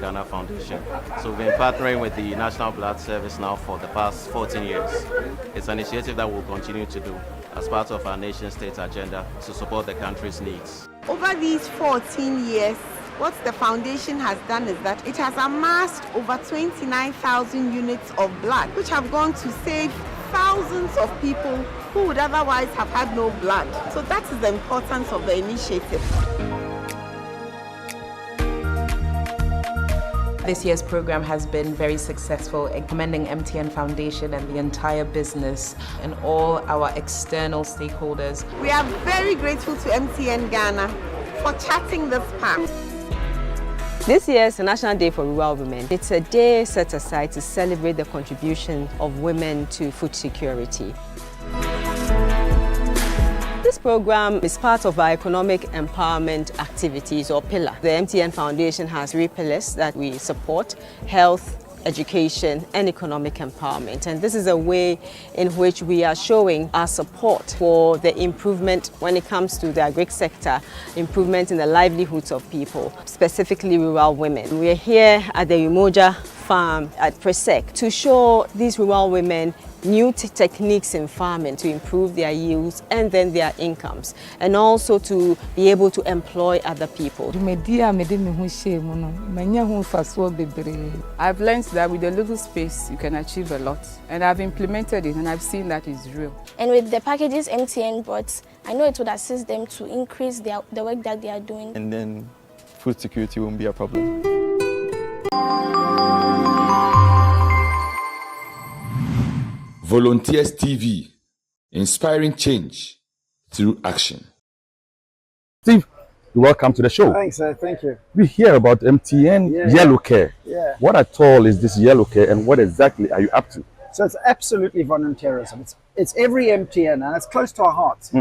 Ghana Foundation. So we've been partnering with the National Blood Service now for the past 14 years. It's an initiative that we'll continue to do as part of our nation-state agenda to support the country's needs. Over these 14 years, what the foundation has done is that it has amassed over 29,000 units of blood, which have gone to save thousands of people who would otherwise have had no blood. So that is the importance of the initiative. This year's program has been very successful, commending MTN Foundation and the entire business and all our external stakeholders. We are very grateful to MTN Ghana for charting this path. This year is a National Day for Rural Women. It's a day set aside to celebrate the contribution of women to food security. This program is part of our economic empowerment activities or pillar. The MTN Foundation has 3 pillars that we support: health, education and economic empowerment. And this is a way in which we are showing our support for the improvement when it comes to the agri sector, improvement in the livelihoods of people, specifically rural women. We are here at the Umoja farm at Presec to show these rural women new techniques in farming to improve their yields and then their incomes, and also to be able to employ other people. I've learned that with a little space you can achieve a lot, and I've implemented it and I've seen that it's real. And with the packages MTN brought, I know it would assist them to increase the work that they are doing. And then food security won't be a problem. Volunteers TV, inspiring change through action. Steve, welcome to the show. Thanks, sir. Thank you. We hear about MTN Yellow Care. Yeah. What at all is this Yellow Care and what exactly are you up to? So it's absolutely volunteerism. It's every MTN, and it's close to our hearts,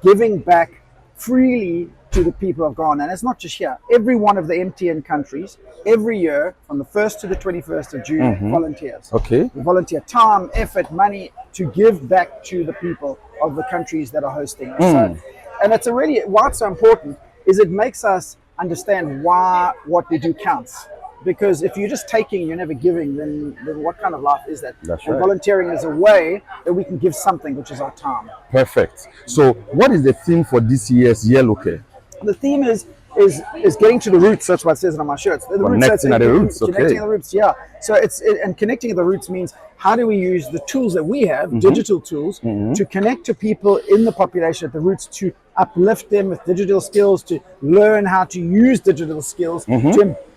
giving back freely to the people of Ghana. And it's not just here. Every one of the MTN countries, every year, from the 1st to the 21st of June, volunteers. Okay. We volunteer time, effort, money to give back to the people of the countries that are hosting us. So, and it's why it's so important is it makes us understand why what we do counts. Because if you're just taking, you're never giving, then what kind of life is that? That's and right. volunteering is a way that we can give something, which is our time. Perfect. So what is the theme for this year's Yellow Care? The theme is getting to the roots. That's what it says on my shirts. The Connecting at the roots. Okay. Connecting at the roots. Yeah. So and connecting at the roots means how do we use the tools that we have, digital tools, to connect to people in the population at the roots, to uplift them with digital skills, to learn how to use digital skills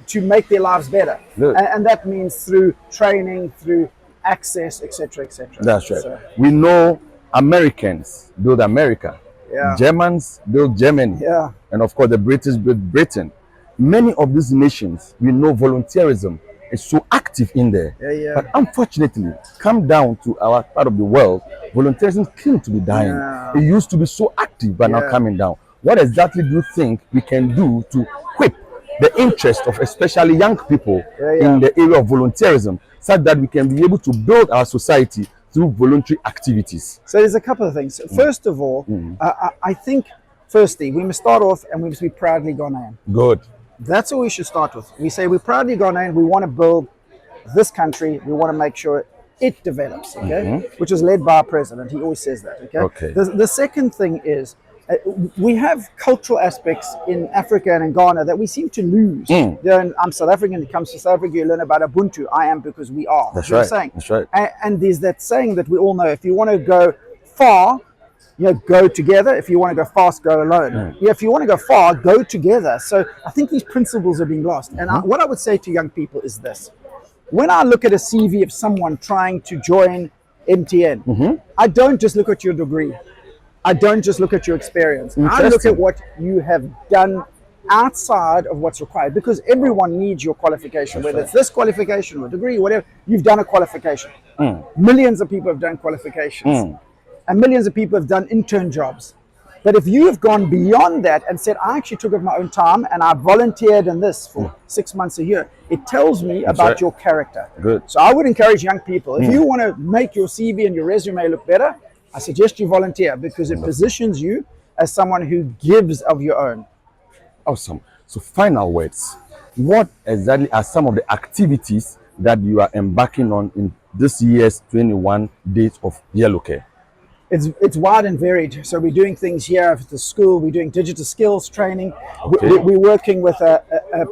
to make their lives better. And that means through training, through access, etc., etc. That's right. So, we know Americans build America. Yeah. Germans build Germany. Yeah. And of course the British build Britain. Many of these nations, we know volunteerism is so active in there. Yeah. But unfortunately, come down to our part of the world, volunteerism seems to be dying. Yeah. It used to be so active, but now coming down. What exactly do you think we can do to whip the interest of especially young people in the area of volunteerism, such that we can be able to build our society through voluntary activities? So there's a couple of things. First of all, I think, firstly, we must start off and we must be proudly Ghanaian. Good. That's what we should start with. We say we're proudly Ghanaian, we want to build this country, we want to make sure it develops, okay? Which is led by our president. He always says that, okay? The second thing is, we have cultural aspects in Africa and in Ghana that we seem to lose. I'm South African. It comes to South Africa, you learn about Ubuntu. I am because we are. That's right. Saying. That's right. And there's that saying that we all know: if you want to go far, go together. If you want to go fast, go alone. If you want to go far, go together. So I think these principles are being lost. And what I would say to young people is this: when I look at a CV of someone trying to join MTN, I don't just look at your degree. I don't just look at your experience. I look at what you have done outside of what's required, because everyone needs your qualification, whether it's this qualification or degree, whatever. You've done a qualification. Millions of people have done qualifications, and millions of people have done intern jobs. But if you have gone beyond that and said, I actually took up my own time and I volunteered in this for 6 months a year, it tells me about your character. Good. So I would encourage young people, if you want to make your CV and your resume look better, I suggest you volunteer, because it positions you as someone who gives of your own. Awesome. So final words. what exactly are some of the activities that you are embarking on in this year's 21 Days of Yellow Care? It's wide and varied. So we're doing things here at the school. We're doing digital skills training. Okay. We're working with a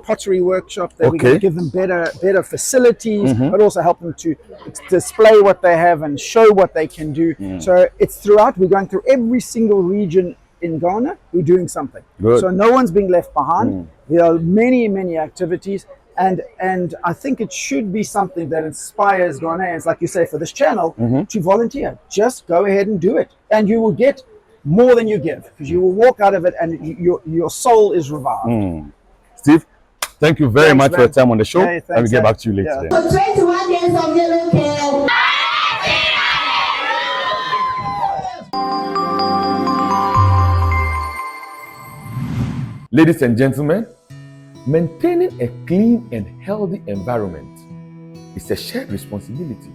pottery workshop that we're going to give them better facilities, but also help them to display what they have and show what they can do. So it's throughout. We're going through every single region in Ghana. We're doing something. Good. So no one's being left behind. There are many activities. And I think it should be something that inspires Ghanaians, like you say, for this channel, to volunteer. Just go ahead and do it. And you will get more than you give, because you will walk out of it and your soul is revived. Steve, thank you very much for your time on the show. Hey, I will get back to you later. For 21 Days of Yellow Care. Ladies and gentlemen, maintaining a clean and healthy environment is a shared responsibility.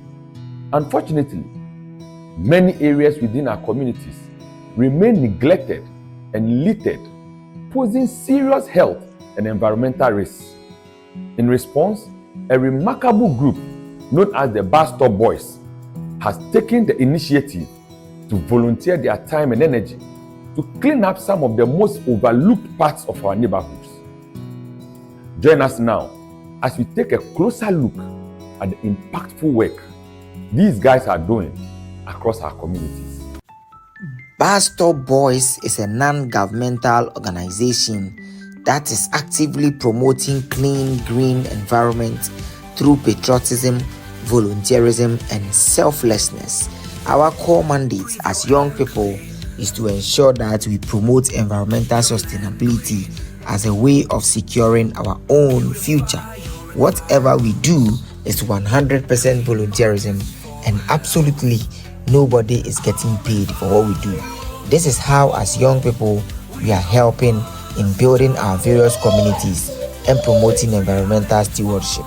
Unfortunately, many areas within our communities remain neglected and littered, posing serious health and environmental risks. In response, a remarkable group known as the Bus Stop Boys has taken the initiative to volunteer their time and energy to clean up some of the most overlooked parts of our neighborhoods. Join us now as we take a closer look at the impactful work these guys are doing across our communities. Bus Stop Boys is a non-governmental organization that is actively promoting clean, green environment through patriotism, volunteerism, and selflessness. Our core mandate as young people is to ensure that we promote environmental sustainability as a way of securing our own future. Whatever we do is 100% volunteerism, and absolutely nobody is getting paid for what we do. This is how, as young people, we are helping in building our various communities and promoting environmental stewardship.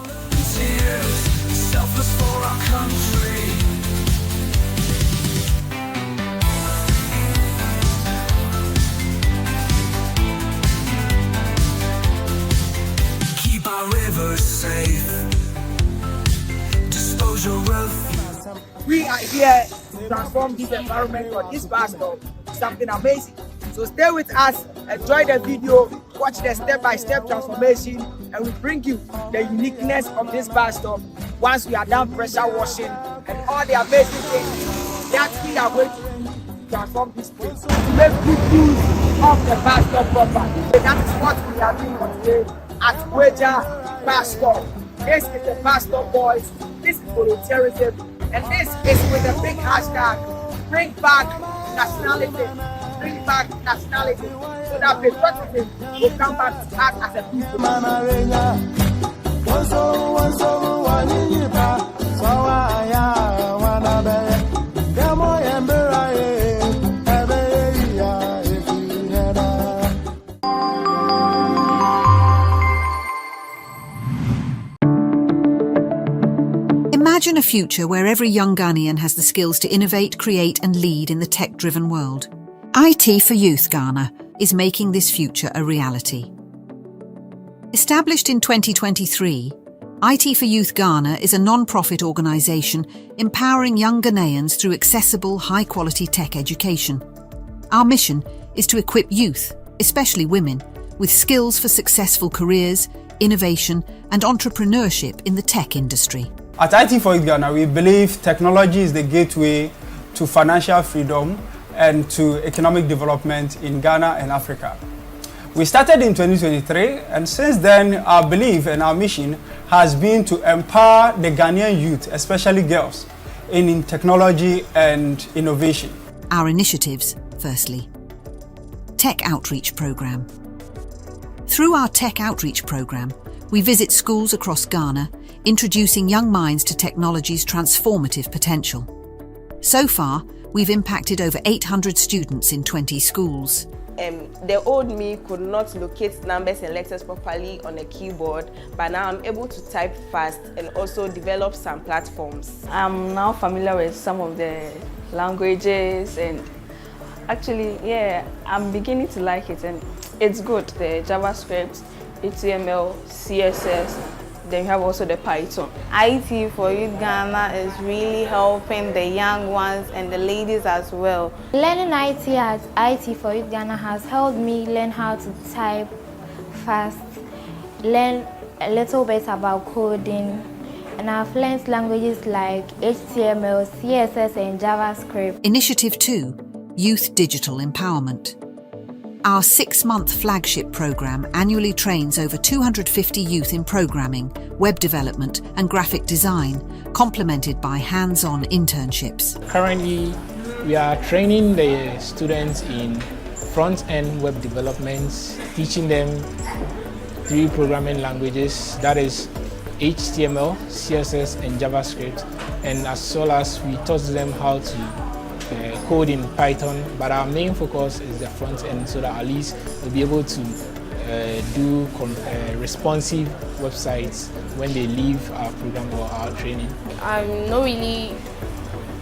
We are here to transform this environment for this bus stop. Something amazing. So stay with us, enjoy the video, watch the step-by-step transformation, and we bring you the uniqueness of this bus stop once we are done pressure washing and all the amazing things that we are going to transform this place to make good use of the bus stop property. That is what we are doing today at Weja Bus Stop. This is the Bus Stop Boys, this is volunteerism, and this is with a big hashtag, bring back nationality, so that patriotism will come back to us as a people. Imagine a future where every young Ghanaian has the skills to innovate, create and lead in the tech-driven world. IT for Youth Ghana is making this future a reality. Established in 2023, IT for Youth Ghana is a non-profit organisation empowering young Ghanaians through accessible, high-quality tech education. Our mission is to equip youth, especially women, with skills for successful careers, innovation and entrepreneurship in the tech industry. At IT for Youth Ghana, we believe technology is the gateway to financial freedom and to economic development in Ghana and Africa. We started in 2023, and since then, our belief and our mission has been to empower the Ghanaian youth, especially girls, in technology and innovation. Our initiatives, firstly. Tech Outreach Programme. Through our Tech Outreach Programme, we visit schools across Ghana, introducing young minds to technology's transformative potential. So far, we've impacted over 800 students in 20 schools. The old me could not locate numbers and letters properly on a keyboard, but now I'm able to type fast and also develop some platforms. I'm now familiar with some of the languages, and actually, I'm beginning to like it, and it's good. The JavaScript, HTML, CSS, then you have also the Python. IT for Youth Ghana is really helping the young ones and the ladies as well. Learning IT at IT for Youth Ghana has helped me learn how to type fast, learn a little bit about coding, and I've learned languages like HTML, CSS, and JavaScript. Initiative 2, Youth Digital Empowerment. Our 6-month flagship programme annually trains over 250 youth in programming, web development and graphic design, complemented by hands-on internships. Currently, we are training the students in front-end web developments, teaching them 3 programming languages, that is HTML, CSS and JavaScript, and as well as we taught them how to code in Python, but our main focus is the front end, so that at least we'll be able to do responsive websites when they leave our program or our training. I'm not really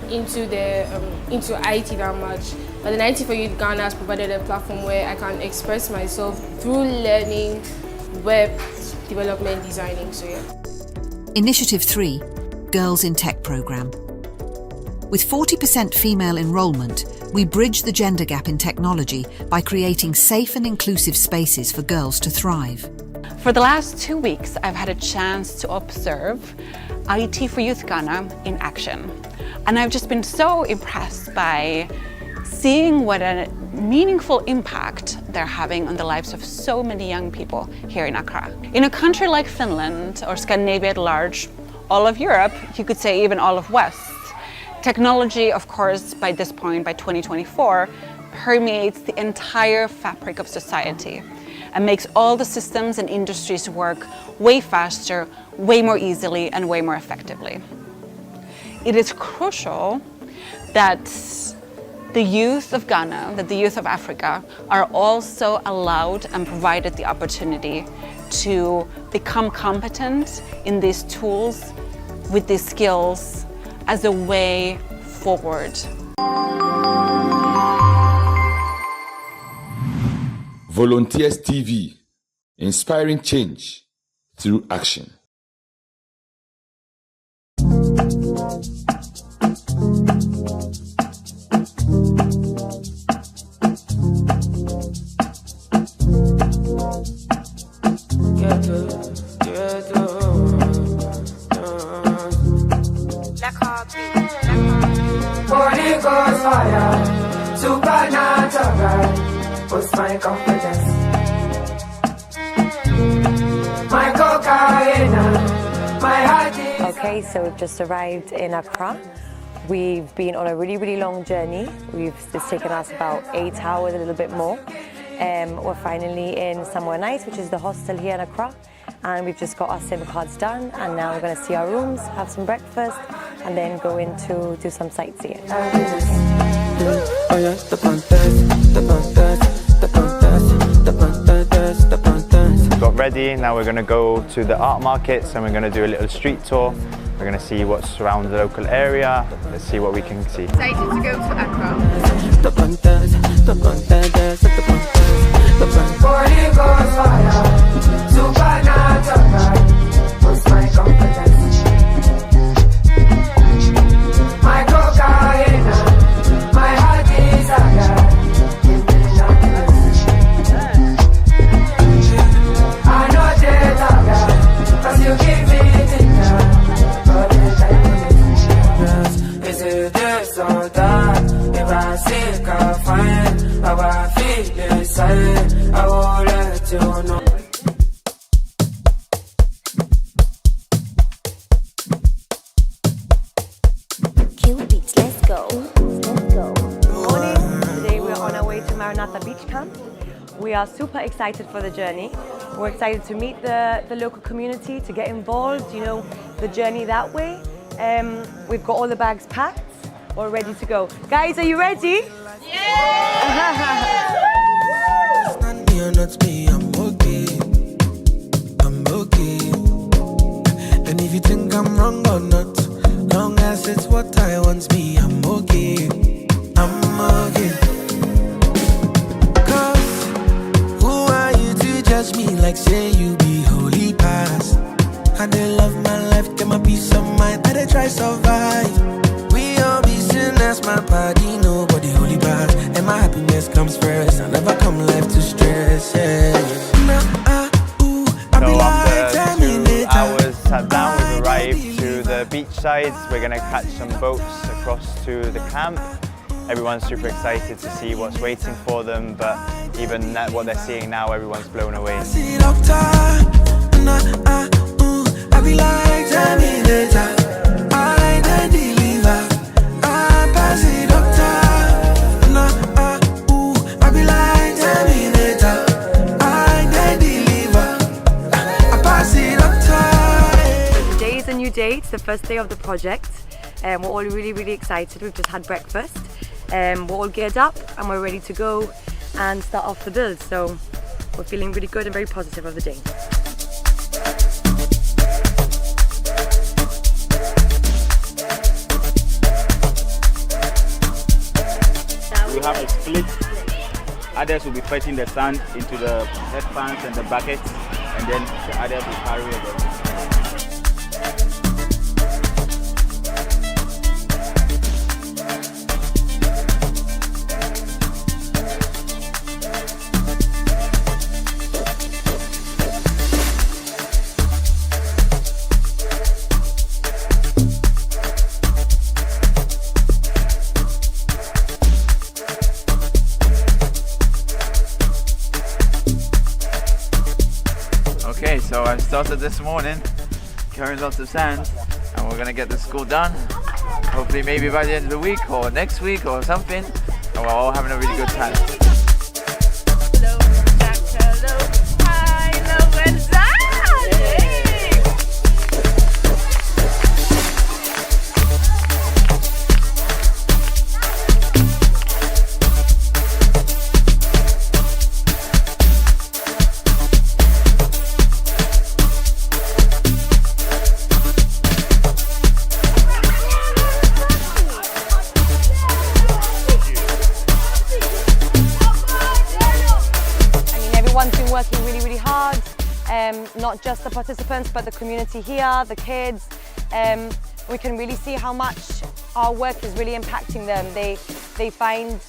into IT that much, but the IT for Youth Ghana has provided a platform where I can express myself through learning web development, designing. So yeah. Initiative 3, Girls in Tech programme. With 40% female enrolment, we bridge the gender gap in technology by creating safe and inclusive spaces for girls to thrive. For the last 2 weeks, I've had a chance to observe IT for Youth Ghana in action. And I've just been so impressed by seeing what a meaningful impact they're having on the lives of so many young people here in Accra. In a country like Finland or Scandinavia at large, all of Europe, you could say even all of West, technology, of course, by this point, by 2024, permeates the entire fabric of society and makes all the systems and industries work way faster, way more easily, and way more effectively. It is crucial that the youth of Ghana, that the youth of Africa, are also allowed and provided the opportunity to become competent in these tools, with these skills, as a way forward. Volunteers TV, inspiring change through action. Holy Ghost fire, supernatural, boost my confidence. My cocaine, my heart is... Okay, so we've just arrived in Accra. We've been on a really long journey. It's taken us about 8 hours, a little bit more. We're finally in somewhere nice, which is the hostel here in Accra. And we've just got our SIM cards done, and now we're going to see our rooms, have some breakfast, and then go in to do some sightseeing. Got ready, now we're going to go to the art markets and we're going to do a little street tour. We're going to see what's around the local area. Let's see what we can see. Excited to go to Accra. Holy Ghost fire, supernatural, boost my confidence. My cocaine, my heart desire, give me happiness. I know that, 'cause you give me dinner, but it's like is it this or that? If I seek, I find, how I feel inside, I will let you know. Beach camp. We are super excited for the journey. We're excited to meet the local community, to get involved, you know, the journey that way. We've got all the bags packed. We're ready to go. Guys, are you ready? Yeah! I'm okay. And if you think I'm wrong or not, long as it's what I want me, I'm okay. I'm okay. Cause who are you to judge me like say you my life, get my peace of mind. I dey try survive. We all be sinners, my body, nobody holy bad. And my happiness comes first. I never come life to stress, yeah. So after 2 hours sat down, we've arrived to the beach sides. We're going to catch some boats across to the camp. Everyone's super excited to see what's waiting for them, but even what they're seeing now, everyone's blown away. Today's a new day, it's the first day of the project. We're all really excited. We've just had breakfast. We're all geared up and we're ready to go and start off the build. So we're feeling really good and very positive of the day. We have a split. Others will be fetching the sand into the head pans and the buckets, and then the others will carry it. Okay, so I started this morning carrying lots of sand and we're gonna get the school done. Hopefully maybe by the end of the week or next week or something. And we're all having a really good time. Everyone's been working really hard, not just the participants but the community here, the kids. We can really see how much our work is really impacting them. They find,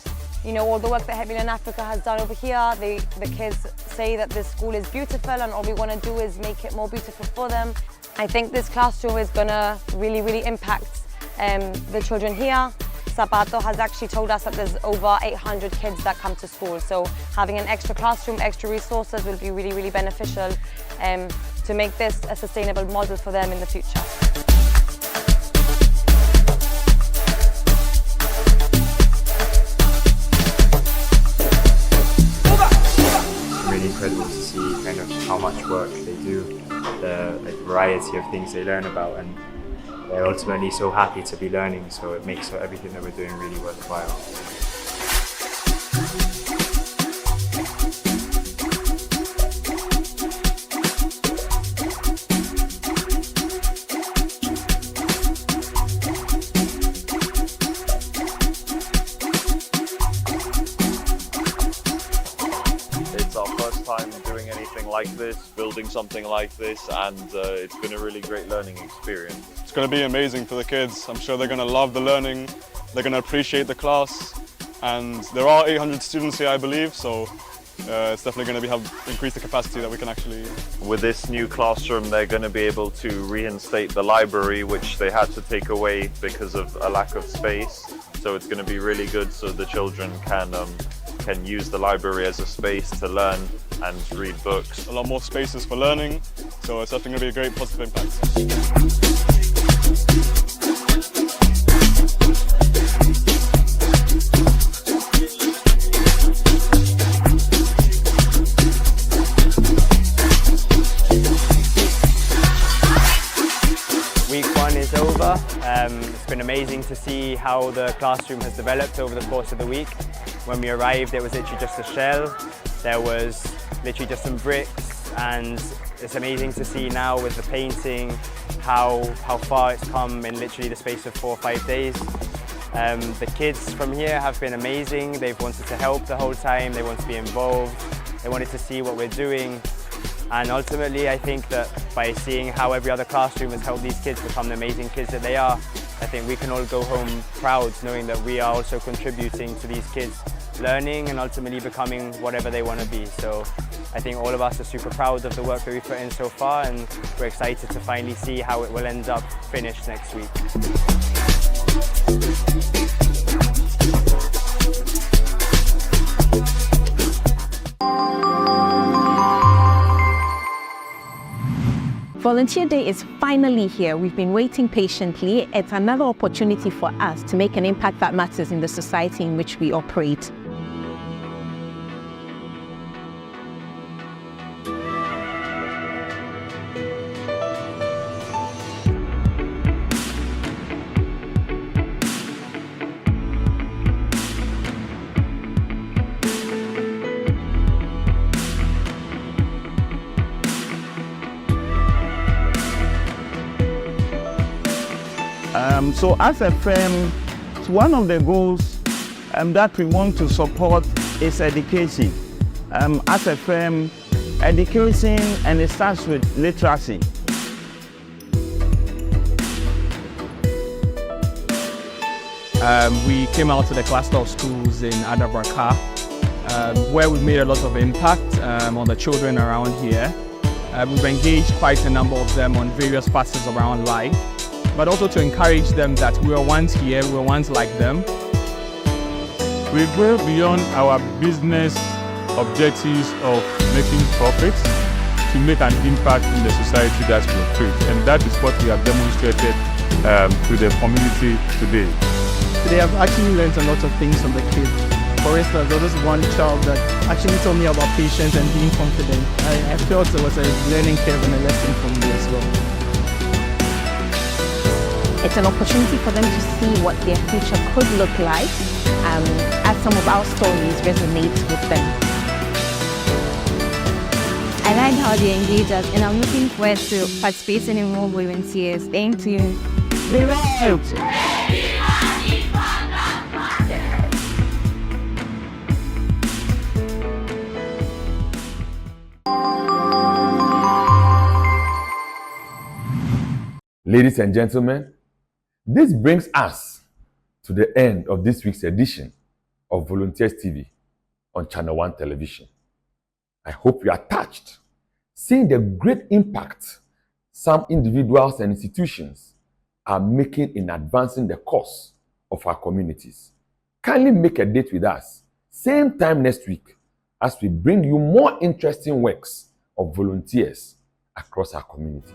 you know, all the work that Help Me Learn Africa has done over here. The kids say that this school is beautiful and all we want to do is make it more beautiful for them. I think this classroom is going to really impact the children here. Sabato has actually told us that there's over 800 kids that come to school, so having an extra classroom, extra resources will be really beneficial to make this a sustainable model for them in the future. It's really incredible to see kind of how much work they do, the variety of things they learn about, and they're ultimately so happy to be learning, so it makes everything that we're doing really worthwhile. It's our first time doing anything like this, building something like this, and it's been a really great learning experience. It's going to be amazing for the kids. I'm sure they're going to love the learning, they're going to appreciate the class, and there are 800 students here, I believe, so it's definitely going to increase the capacity that we can actually... With this new classroom, they're going to be able to reinstate the library, which they had to take away because of a lack of space. So it's going to be really good so the children can use the library as a space to learn and read books. A lot more spaces for learning, so it's definitely going to be a great positive impact. Week 1 is over. It's been amazing to see how the classroom has developed over the course of the week. When we arrived, it was literally just a shell. There was literally just some bricks, and it's amazing to see now with the painting how far it's come in literally the space of 4 or 5 days. The kids from here have been amazing. They've wanted to help the whole time. They want to be involved. They wanted to see what we're doing. And ultimately, I think that by seeing how every other classroom has helped these kids become the amazing kids that they are, I think we can all go home proud knowing that we are also contributing to these kids learning and ultimately becoming whatever they want to be. So I think all of us are super proud of the work that we've put in so far, and we're excited to finally see how it will end up finished next week. Volunteer Day is finally here. We've been waiting patiently. It's another opportunity for us to make an impact that matters in the society in which we operate. So as a firm, one of the goals that we want to support is education. As a firm, education, and it starts with literacy. We came out to the cluster of schools in Adabraka, where we've made a lot of impact on the children around here. We've engaged quite a number of them on various facets around life, but also to encourage them that we were once here, we were once like them. We go beyond our business objectives of making profits to make an impact in the society that we operate, and that is what we have demonstrated to the community today. Today I've actually learned a lot of things from the kids. For instance, there was this one child that actually told me about patience and being confident. I felt there was a learning curve and a lesson for me as well. It's an opportunity for them to see what their future could look like as some of our stories resonate with them. I like how they engage us, and I'm looking forward to participating in more volunteers. Thank you. Ladies and gentlemen, this brings us to the end of this week's edition of Volunteers TV on ChannelOne Television. I hope you are touched, seeing the great impact some individuals and institutions are making in advancing the cause of our communities. Kindly make a date with us, same time next week, as we bring you more interesting works of volunteers across our communities.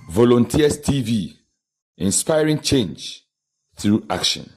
Volunteers TV, inspiring change through action.